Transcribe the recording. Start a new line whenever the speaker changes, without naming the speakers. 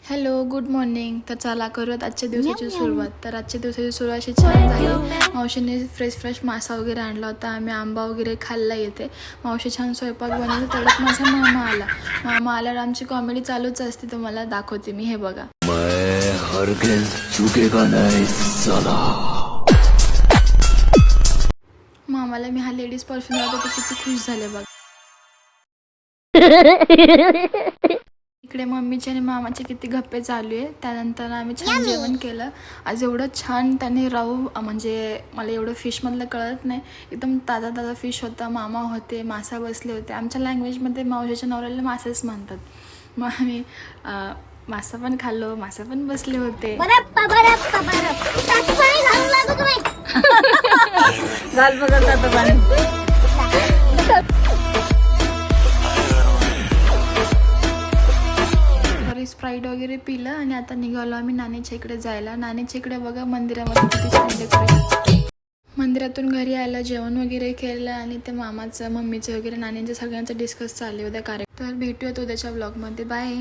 Hello, good morning. तर चला करूयात आजच्या दिवसाची सुरुवात. तर आजच्या दिवसाची सुरुवात अशी छान झाली. मावशीने फ्रेश मासा वगैरे आणला होता. आम्ही आंबा वगैरे खाल्ला येते. मावशी छान स्वयंपाक बनवली. तेवढ्यात माझा मामा आल्यावर आमची कॉमेडी चालूच असते. तुम्हाला दाखवते मी. हे बघा. मामाला मी हा लेडीज परफ्यूम लावतो तर किती खुश झाले बघ. इकडे मम्मीचे आणि मामाचे किती गप्पे चालू आहे. त्यानंतर आम्ही छान जेवण केलं. आज एवढं छान त्याने म्हणजे मला एवढं फिशमधलं कळत नाही. एकदम ताजा फिश होता. मामा होते, मासा बसले होते. आमच्या लँग्वेजमध्ये मावशीच्या नवऱ्याला मासेच म्हणतात. मग आम्ही मासा पण खाल्लो, मासा पण बसले होते. घाल बघत आता पाणी. स्प्राईट वगैरे पिलं आणि आता निघालो आम्ही नानीच्या इकडे जायला. नानीच्या इकडे बघा मंदिरामध्ये किती छान डेकोरेशन. मंदिरातून घरी आलं, जेवण वगैरे केलं आणि ते मामाचं, मम्मीचं वगैरे, नानींचं सगळ्यांचं डिस्कस चालले उद्या कार्यक्रम. तर भेटूयात उद्याच्या ब्लॉगमध्ये. बाय.